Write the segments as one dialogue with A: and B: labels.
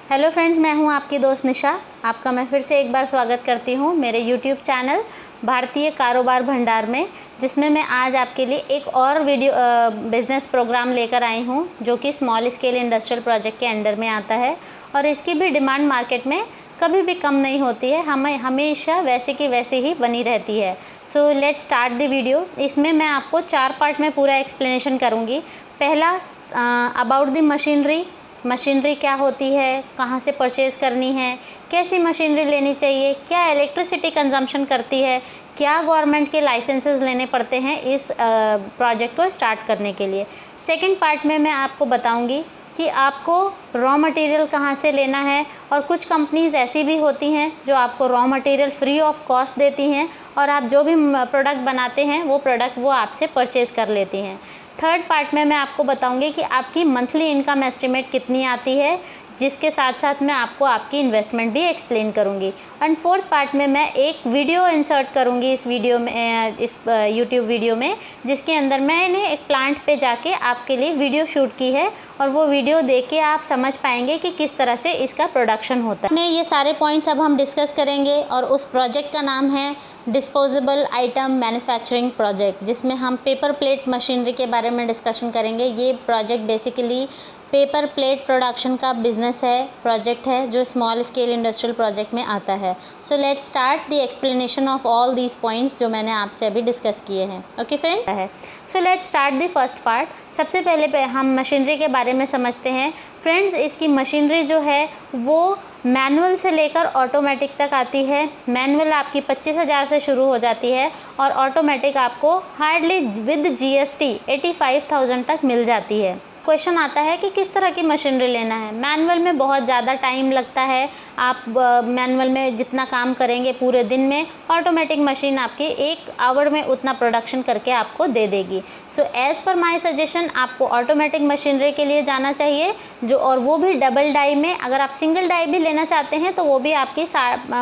A: Hello friends, मैं हूं आपकी दोस्त निशा। आपका मैं फिर से एक बार स्वागत करती हूं मेरे यूट्यूब चैनल भारतीय कारोबार भंडार में, जिसमें मैं आज आपके लिए एक और वीडियो बिज़नेस प्रोग्राम लेकर आई हूं जो कि स्मॉल स्केल इंडस्ट्रियल प्रोजेक्ट के अंडर में आता है और इसकी भी डिमांड मार्केट में कभी भी कम नहीं होती है, हमें हमेशा वैसे की वैसे ही बनी रहती है। So let's start the video. इसमें मैं आपको 4 पार्ट में पूरा एक्सप्लेनेशन करूँगी। पहला, अबाउट द मशीनरी क्या होती है, कहाँ से परचेज़ करनी है, कैसी मशीनरी लेनी चाहिए, क्या इलेक्ट्रिसिटी कंजम्पशन करती है, क्या गवर्नमेंट के लाइसेंसेस लेने पड़ते हैं इस प्रोजेक्ट को स्टार्ट करने के लिए। सेकंड पार्ट में मैं आपको बताऊंगी कि आपको रॉ मटेरियल कहाँ से लेना है, और कुछ कंपनीज़ ऐसी भी होती हैं जो आपको raw material free of cost देती हैं और आप जो भी प्रोडक्ट बनाते हैं वो प्रोडक्ट वो आपसे परचेज़ कर लेती हैं। थर्ड पार्ट में मैं आपको बताऊंगी कि आपकी मंथली इनकम एस्टिमेट कितनी आती है, जिसके साथ साथ मैं आपको आपकी इन्वेस्टमेंट भी एक्सप्लेन करूंगी। एंड फोर्थ पार्ट में मैं एक वीडियो इंसर्ट करूंगी इस वीडियो में, इस यूट्यूब वीडियो में, जिसके अंदर मैंने एक प्लांट पे जाके आपके लिए वीडियो शूट की है और वो वीडियो देख के आप समझ पाएंगे कि किस तरह से इसका प्रोडक्शन होता है। ये सारे पॉइंट्स अब हम डिस्कस करेंगे और उस प्रोजेक्ट का नाम है डिस्पोजेबल आइटम मैन्युफैक्चरिंग प्रोजेक्ट, जिसमें हम पेपर प्लेट मशीनरी के बारे में डिस्कशन करेंगे। ये project basically paper plate production का बिजनेस प्रोजेक्ट है जो स्मॉल स्केल इंडस्ट्रियल प्रोजेक्ट में आता है। So let's start the explanation of all these points जो मैंने आपसे अभी डिस्कस किए हैं। Okay friends, so let's start the first part. सबसे पहले हम मशीनरी के बारे में समझते हैं। फ्रेंड्स, इसकी मशीनरी जो है वो मैनुअल से लेकर ऑटोमेटिक तक आती है। मैनुअल आपकी 25,000 से शुरू हो जाती है और ऑटोमेटिक आपको हार्डली विद GST 85,000 तक मिल जाती है। क्वेश्चन आता है कि किस तरह की मशीनरी लेना है। मैनुअल में बहुत ज़्यादा टाइम लगता है, आप मैनुअल में जितना काम करेंगे पूरे दिन में, ऑटोमेटिक मशीन आपकी 1 आवर में उतना प्रोडक्शन करके आपको दे देगी। So as per my suggestion आपको ऑटोमेटिक मशीनरी के लिए जाना चाहिए, जो और वो भी डबल डाई में। अगर आप सिंगल डाई भी लेना चाहते हैं तो वो भी आपकी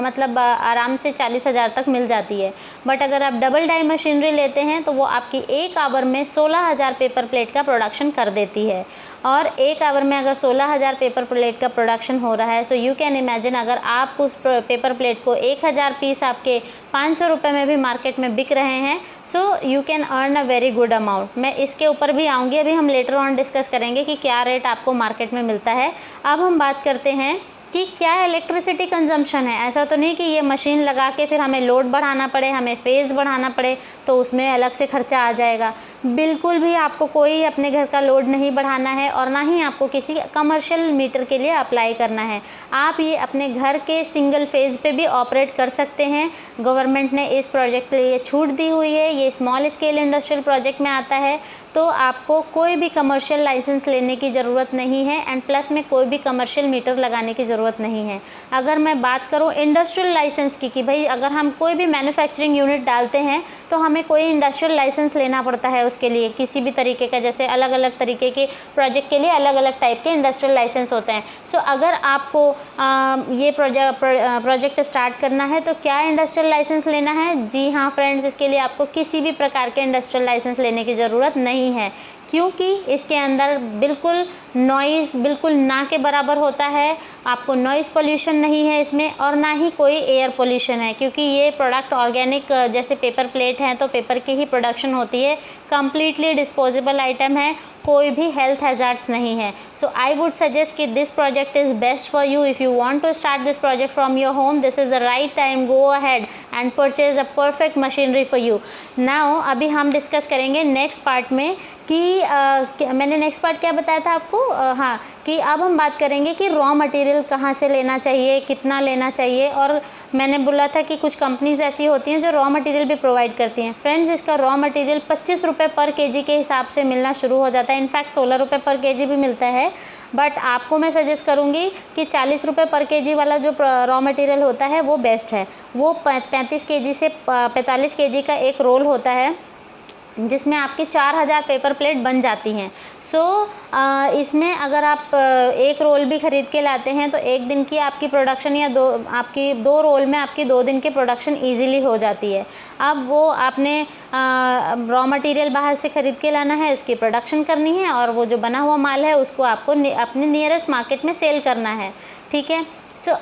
A: मतलब आराम से 40,000 तक मिल जाती है। बट अगर आप डबल डाई मशीनरी लेते हैं तो वो आपकी 1 आवर में 16,000 पेपर प्लेट का प्रोडक्शन कर देती है। और 1 आवर में अगर 16,000 पेपर प्लेट का प्रोडक्शन हो रहा है, सो यू कैन इमेजिन अगर आप उस पेपर प्लेट को 1,000 पीस आपके 500 रुपये में भी मार्केट में बिक रहे हैं, so you can earn a very good amount. मैं इसके ऊपर भी आऊँगी, अभी हम लेटर ऑन डिस्कस करेंगे कि क्या रेट आपको मार्केट में मिलता है। अब हम बात करते हैं कि क्या इलेक्ट्रिसिटी कंजम्पशन है। ऐसा तो नहीं कि ये मशीन लगा के फिर हमें लोड बढ़ाना पड़े, हमें फेज़ बढ़ाना पड़े तो उसमें अलग से खर्चा आ जाएगा। बिल्कुल भी आपको कोई अपने घर का लोड नहीं बढ़ाना है और ना ही आपको किसी कमर्शियल मीटर के लिए अप्लाई करना है। आप ये अपने घर के सिंगल फेज़ पे भी ऑपरेट कर सकते हैं। गवर्नमेंट ने इस प्रोजेक्ट के लिए छूट दी हुई है। ये स्मॉल स्केल इंडस्ट्रियल प्रोजेक्ट में आता है तो आपको कोई भी कमर्शियल लाइसेंस लेने की ज़रूरत नहीं है एंड प्लस में कोई भी कमर्शियल मीटर लगाने की ज़रूरत नहीं है। अगर मैं बात करूं इंडस्ट्रियल लाइसेंस की, कि भाई अगर हम कोई भी मैन्युफैक्चरिंग यूनिट डालते हैं तो हमें कोई इंडस्ट्रियल लाइसेंस लेना पड़ता है उसके लिए, किसी भी तरीके का। जैसे अलग अलग तरीके के प्रोजेक्ट के लिए अलग अलग टाइप के इंडस्ट्रियल लाइसेंस होते हैं। सो अगर आपको ये प्रोजेक्ट स्टार्ट करना है तो क्या इंडस्ट्रियल लाइसेंस लेना है? जी हाँ फ्रेंड्स, इसके लिए आपको किसी भी प्रकार के इंडस्ट्रियल लाइसेंस लेने की ज़रूरत नहीं है, क्योंकि इसके अंदर बिल्कुल नॉइज़ बिल्कुल ना के बराबर होता है। आपको नॉइज़ पोल्यूशन नहीं है इसमें और ना ही कोई एयर पोल्यूशन है, क्योंकि ये प्रोडक्ट ऑर्गेनिक जैसे पेपर प्लेट हैं तो पेपर की ही प्रोडक्शन होती है। कम्प्लीटली डिस्पोजेबल आइटम है, कोई भी हेल्थ हैज़ार्ड्स नहीं है। सो आई वुड सजेस्ट कि this project is best for you. If you want to start this project from your home, this is the right time. Go ahead and purchase a perfect machinery for you. Now अभी हम discuss करेंगे next part में कि मैंने next part क्या बताया था आपको, हाँ, कि अब हम बात करेंगे कि रॉ मटेरियल कहाँ से लेना चाहिए, कितना लेना चाहिए। और मैंने बोला था कि कुछ कंपनीज ऐसी होती हैं जो रॉ मटेरियल भी प्रोवाइड करती हैं। फ्रेंड्स, इसका रॉ मटेरियल 25 रुपये पर kg के हिसाब से मिलना शुरू हो जाता है। इनफैक्ट 16 रुपये पर kg भी मिलता है, बट आपको मैं सजेस्ट करूँगी कि 40 रुपये पर kg वाला जो रॉ मटेरियल होता है वो बेस्ट है। वो 35 kg से 45 kg का एक रोल होता है जिसमें आपके 4000 पेपर प्लेट बन जाती हैं। इसमें अगर आप एक रोल भी ख़रीद के लाते हैं तो एक दिन की आपकी प्रोडक्शन या दो रोल में आपकी 2 दिन की प्रोडक्शन इजीली हो जाती है। अब वो आपने रॉ मटेरियल बाहर से ख़रीद के लाना है, उसकी प्रोडक्शन करनी है और वो जो बना हुआ माल है उसको आपको अपने नियरेस्ट मार्केट में सेल करना है, ठीक है।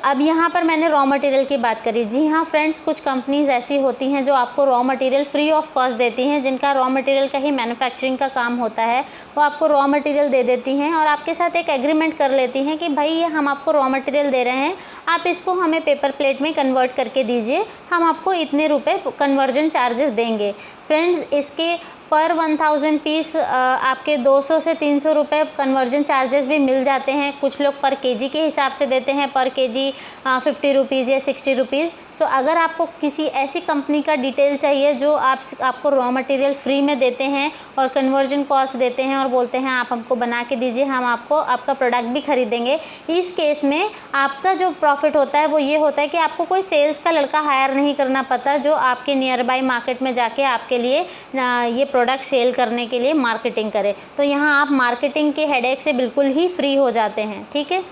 A: अब यहाँ पर मैंने रॉ मटेरियल की बात करी। जी हाँ फ्रेंड्स, कुछ कंपनीज़ ऐसी होती हैं जो आपको raw material free of cost देती हैं, जिनका रॉ मटेरियल का ही मैन्युफैक्चरिंग का काम होता है। वो आपको रॉ मटेरियल दे देती हैं और आपके साथ एक एग्रीमेंट कर लेती हैं कि भाई ये हम आपको रॉ मटेरियल दे रहे हैं, आप इसको हमें पेपर प्लेट में कन्वर्ट करके दीजिए, हम आपको इतने रुपए कन्वर्जन चार्जेस देंगे। फ्रेंड्स, इसके पर 1000 पीस आपके 200 से 300 रुपये कन्वर्जन चार्जेस भी मिल जाते हैं। कुछ लोग पर केजी के हिसाब से देते हैं, पर केजी 50 रुपीज़ या 60 रुपीज़। अगर आपको किसी ऐसी कंपनी का डिटेल चाहिए जो आपको रॉ मटेरियल फ्री में देते हैं और कन्वर्जन कॉस्ट देते हैं और बोलते हैं आप हमको बना के दीजिए, हम आपको आपका प्रोडक्ट भी खरीदेंगे, इस केस में आपका जो प्रॉफिट होता है वो ये होता है कि आपको कोई सेल्स का लड़का हायर नहीं करना पड़ता जो आपके नियर बाई मार्केट में जाके आपके लिए ये प्रोडक्ट सेल करने के लिए मार्केटिंग करे। तो यहाँ आप मार्केटिंग के हेडेक से बिल्कुल ही फ्री हो जाते हैं, ठीक है।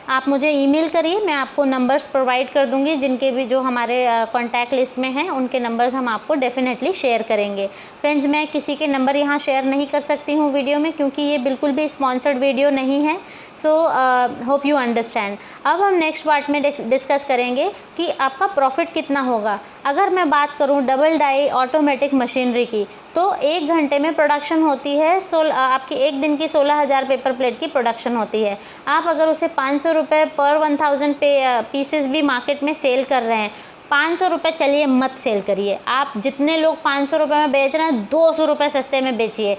A: आप मुझे ईमेल करिए, मैं आपको नंबर्स प्रोवाइड कर दूंगी, जिनके भी जो हमारे कॉन्टैक्ट लिस्ट में हैं उनके नंबर्स हम आपको डेफिनेटली शेयर करेंगे। फ्रेंड्स, मैं किसी के नंबर यहाँ शेयर नहीं कर सकती हूँ वीडियो में, क्योंकि ये बिल्कुल भी स्पॉन्सर्ड वीडियो नहीं है। Hope you understand. अब हम नेक्स्ट पार्ट में डिस्कस करेंगे कि आपका प्रॉफिट कितना होगा। अगर मैं बात करूँ डबल डाई ऑटोमेटिक मशीनरी की, तो 1 घंटे में प्रोडक्शन होती है आपकी एक दिन की 16000 पेपर प्लेट की प्रोडक्शन होती है। आप अगर उसे 500 रुपये पर 1000 पीसेस भी मार्केट में सेल कर रहे हैं, 500 रुपये चलिए मत सेल करिए। आप जितने लोग 500 रुपये में बेच रहे हैं 200 रुपये सस्ते में बेचिए।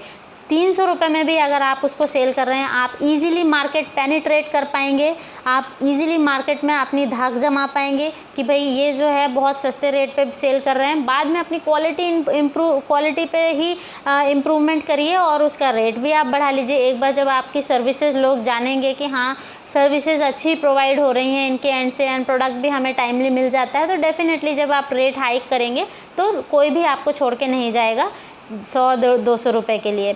A: 300 रुपये में भी अगर आप उसको सेल कर रहे हैं, आप इजीली मार्केट पेनिट्रेट कर पाएंगे, आप इजीली मार्केट में अपनी धाक जमा पाएंगे कि भाई ये जो है बहुत सस्ते रेट पे सेल कर रहे हैं। बाद में अपनी क्वालिटी पे ही इम्प्रूवमेंट करिए और उसका रेट भी आप बढ़ा लीजिए। एक बार जब आपकी सर्विसेज लोग जानेंगे कि हाँ सर्विसेज अच्छी प्रोवाइड हो रही हैं इनके एंड से, एंड प्रोडक्ट भी हमें टाइमली मिल जाता है, तो डेफिनेटली जब आप रेट हाइक करेंगे तो कोई भी आपको छोड़ के नहीं जाएगा 100-200 रुपये के लिए।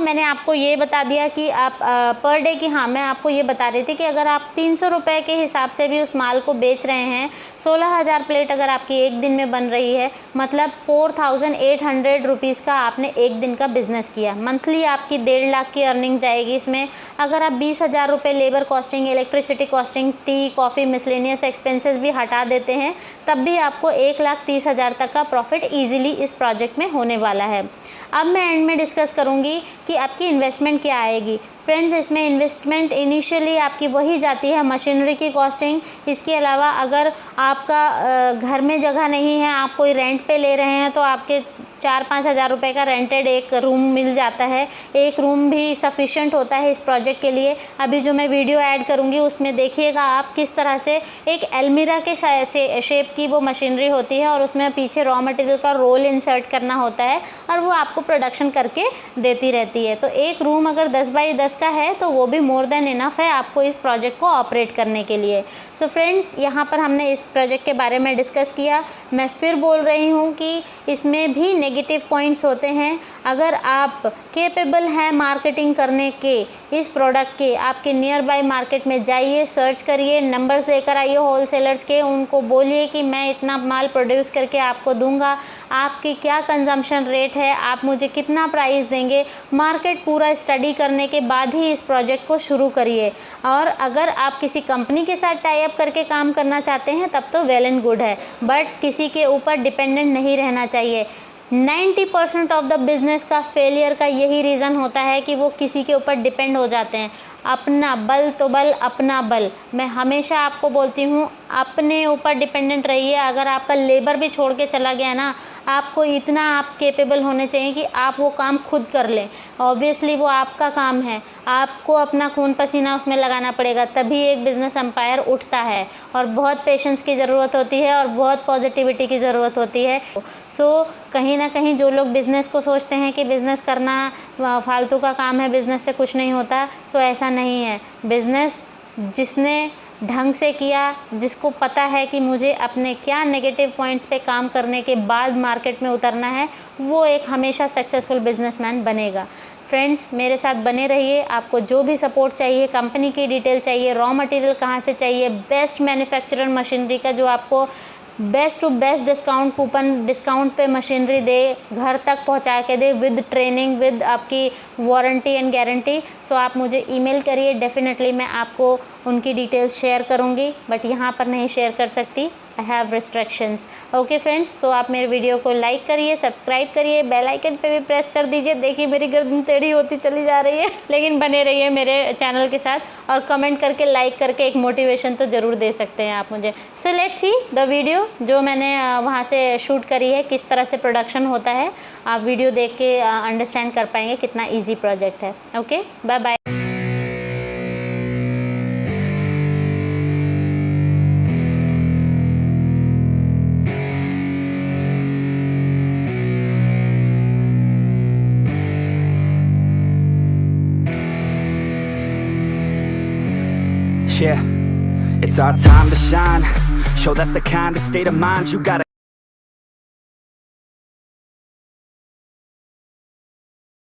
A: मैंने आपको ये बता दिया कि आप पर डे की, हाँ मैं आपको ये बता रही थी कि अगर आप 300 रुपये के हिसाब से भी उस माल को बेच रहे हैं, 16000 प्लेट अगर आपकी एक दिन में बन रही है, मतलब 4800 रुपीज़ का आपने एक दिन का बिजनेस किया। मंथली आपकी 1.5 लाख की अर्निंग जाएगी इसमें। अगर आप 20,000 रुपये labour costing, electricity costing, tea coffee miscellaneous expenses भी हटा देते हैं, तब भी आपको 1,30,000 तक का प्रॉफिट ईजिली इस प्रोजेक्ट में होने वाला है। अब मैं एंड में डिस्कस करूंगी कि आपकी इन्वेस्टमेंट क्या आएगी। फ्रेंड्स, इसमें इन्वेस्टमेंट इनिशियली आपकी वही जाती है मशीनरी की कॉस्टिंग। इसके अलावा अगर आपका घर में जगह नहीं है, आप कोई रेंट पे ले रहे हैं, तो आपके 4-5 हज़ार रुपये का रेंटेड एक रूम मिल जाता है। एक रूम भी सफिशिएंट होता है इस प्रोजेक्ट के लिए। अभी जो मैं वीडियो ऐड करूँगी उसमें देखिएगा आप किस तरह से एक अलमीरा के शेप की वो मशीनरी होती है और उसमें पीछे रॉ मटेरियल का रोल इंसर्ट करना होता है और वो आपको प्रोडक्शन करके देती रहती है। तो एक रूम अगर 10 बाई 10 का है तो वो भी मोर देन इनफ है आपको इस प्रोजेक्ट को ऑपरेट करने के लिए। फ्रेंड्स, यहाँ पर हमने इस प्रोजेक्ट के बारे में डिस्कस किया। मैं फिर बोल रही हूँ कि इसमें भी नेगेटिव पॉइंट्स होते हैं। अगर आप कैपेबल हैं मार्केटिंग करने के इस प्रोडक्ट के, आपके नियर बाय मार्केट में जाइए, सर्च करिए, नंबर्स लेकर आइए होलसेलर्स के, उनको बोलिए कि मैं इतना माल प्रोड्यूस करके आपको दूंगा, आपकी क्या कंजम्पशन रेट है, आप मुझे कितना प्राइस देंगे। मार्केट पूरा स्टडी करने के बाद ही इस प्रोजेक्ट को शुरू करिए। और अगर आप किसी कंपनी के साथ टाई अप करके काम करना चाहते हैं तब तो वेल एंड गुड है, बट किसी के ऊपर डिपेंडेंट नहीं रहना चाहिए। 90% ऑफ द बिज़नेस का फेलियर का यही रीज़न होता है कि वो किसी के ऊपर डिपेंड हो जाते हैं। अपना बल तो बल, अपना बल। मैं हमेशा आपको बोलती हूँ अपने ऊपर डिपेंडेंट रहिए। अगर आपका लेबर भी छोड़ के चला गया ना, आपको इतना आप कैपेबल होने चाहिए कि आप वो काम खुद कर लें। ऑब्वियसली वो आपका काम है, आपको अपना खून पसीना उसमें लगाना पड़ेगा, तभी एक बिज़नेस एम्पायर उठता है। और बहुत पेशेंस की ज़रूरत होती है और बहुत पॉजिटिविटी की ज़रूरत होती है। कहीं ना कहीं जो लोग बिज़नेस को सोचते हैं कि बिज़नेस करना फालतू का काम है, बिज़नेस से कुछ नहीं होता, ऐसा नहीं है। बिज़नेस जिसने ढंग से किया, जिसको पता है कि मुझे अपने क्या नेगेटिव पॉइंट्स पे काम करने के बाद मार्केट में उतरना है, वो एक हमेशा सक्सेसफुल बिजनेसमैन बनेगा। फ्रेंड्स, मेरे साथ बने रहिए। आपको जो भी सपोर्ट चाहिए, कंपनी की डिटेल चाहिए, रॉ मटेरियल कहाँ से चाहिए, बेस्ट मैन्युफैक्चरर मशीनरी का जो आपको best to best discount coupon discount पे मशीनरी दे, घर तक पहुंचा के दे, विद ट्रेनिंग, विद आपकी वारंटी एंड गारंटी। सो आप मुझे ईमेल करिए, डेफिनेटली मैं आपको उनकी डिटेल्स शेयर करूंगी, बट यहाँ पर नहीं शेयर कर सकती, I have restrictions. Okay friends, so आप मेरे वीडियो को लाइक करिए, सब्सक्राइब करिए, बेल आइकन पे भी प्रेस कर दीजिए। देखिए मेरी गर्दन टेढ़ी होती चली जा रही है, लेकिन बने रहिए मेरे चैनल के साथ, और कमेंट करके, लाइक करके एक मोटिवेशन तो ज़रूर दे सकते हैं आप मुझे। So let's see the video जो मैंने वहाँ से शूट करी है, किस तरह से प्रोडक्शन होता है। आप वीडियो देख के अंडरस्टैंड कर पाएंगे कितना ईजी प्रोजेक्ट है। Okay, bye bye.
B: Yeah, it's our time to shine. Show that's the kind of state of mind you gotta